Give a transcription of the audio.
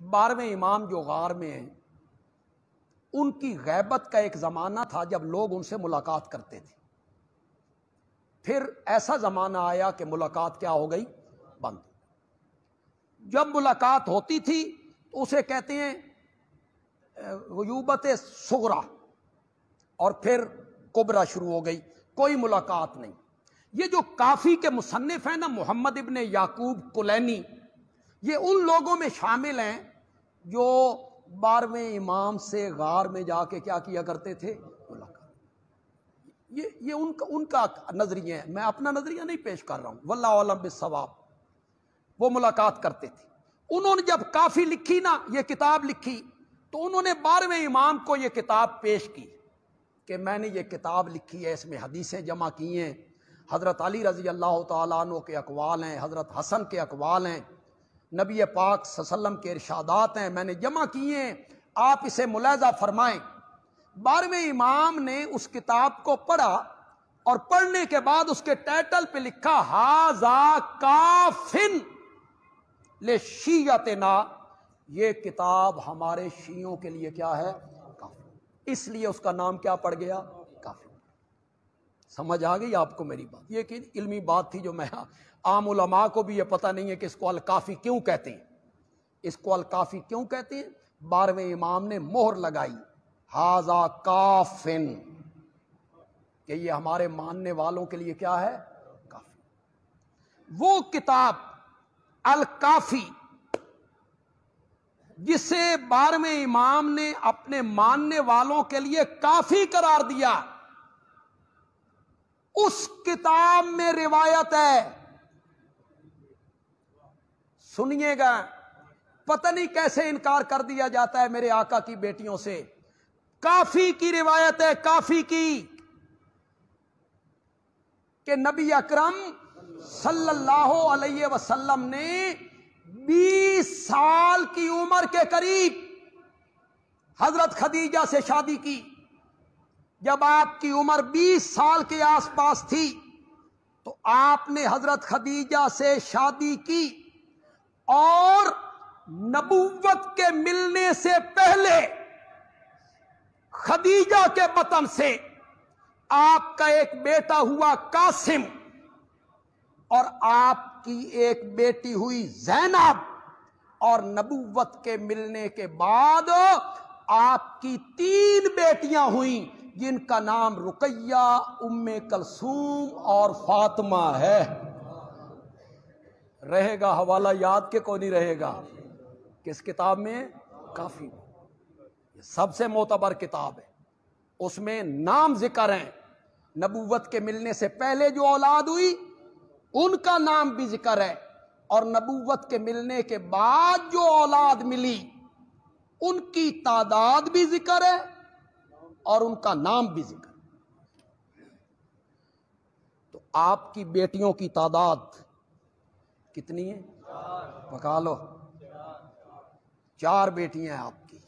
12ویں امام جو غار میں ہیں، ان کی غیبت کا ایک زمانہ تھا جب لوگ ان سے ملاقات کرتے تھے. پھر ایسا زمانہ آیا کہ ملاقات کیا ہو گئی؟ بند. جب ملاقات ہوتی تھی تو اسے کہتے ہیں غیوبت صغرا، اور پھر کبرا شروع ہو گئی، کوئی ملاقات نہیں. یہ جو کافی کے مصنف ہیں نا، محمد ابن یعقوب کلینی، یہ ان لوگوں میں شامل ہیں جو 12ویں امام سے غار میں جا کے کیا کیا کرتے تھے؟ ملاقات. یہ ان کا نظریہ ہے، میں اپنا نظریہ نہیں پیش کر رہا ہوں، واللہ اعلم بالصواب. وہ ملاقات کرتے تھے. انہوں نے جب کافی لکھی نا، یہ کتاب لکھی، تو انہوں نے 12ویں امام کو یہ کتاب پیش کی کہ میں نے یہ کتاب لکھی ہے، اس میں حدیثیں جمع کی ہیں، حضرت علی رضی اللہ تعالیٰ عنہ کے اقوال ہیں، حضرت حسن کے اقوال ہیں، نبی پاک صلی اللہ علیہ وسلم کے ارشادات ہیں، میں نے جمع کیے ہیں، آپ اسے ملاحظہ فرمائیں. 12ویں امام نے اس کتاب کو پڑھا، اور پڑھنے کے بعد اس کے ٹائٹل پہ لکھا ھذا کافن لشیعتنا، یہ کتاب ہمارے شیعوں کے لیے کیا ہے؟ کافی. اس لیے اس کا نام کیا پڑ گیا؟ کافی. سمجھ آ گئی آپ کو میری بات؟ یہ کہ علمی بات تھی جو میں عام علماء کو بھی یہ پتہ نہیں ہے کہ اس کو الکافی کیوں کہتے ہیں. اس کو الکافی کیوں کہتے ہیں؟ 12ویں امام نے مہر لگائی ھذا کافن، کہ یہ ہمارے ماننے والوں کے لیے کیا ہے؟ کافی. وہ کتاب الکافی جسے 12ویں امام نے اپنے ماننے والوں کے لیے کافی قرار دیا، اس کتاب میں روایت ہے، سنیے گا، پتہ نہیں کیسے انکار کر دیا جاتا ہے میرے آقا کی بیٹیوں سے. کافی کی روایت ہے، کافی کی، کہ نبی اکرم صلی اللہ علیہ وسلم نے 20 سال کی عمر کے قریب حضرت خدیجہ سے شادی کی. جب آپ کی عمر 20 سال کے آس پاس تھی تو آپ نے حضرت خدیجہ سے شادی کی، اور نبوت کے ملنے سے پہلے خدیجہ کے بطن سے آپ کا ایک بیٹا ہوا قاسم، اور آپ کی ایک بیٹی ہوئی زینب، اور نبوت کے ملنے کے بعد آپ کی 3 بیٹیاں ہوئیں جن کا نام رقیہ، ام کلثوم اور فاطمہ ہے. رہے گا حوالہ یاد کے کوئی نہیں رہے گا؟ کس کتاب میں؟ کافی. یہ سب سے معتبر کتاب ہے، اس میں نام ذکر ہیں، نبوت کے ملنے سے پہلے جو اولاد ہوئی ان کا نام بھی ذکر ہے، اور نبوت کے ملنے کے بعد جو اولاد ملی ان کی تعداد بھی ذکر ہے اور ان کا نام بھی ذکر ہے. تو آپ کی بیٹیوں کی تعداد کتنی ہے؟ پکا لو. 4 بیٹیاں ہیں آپ کی.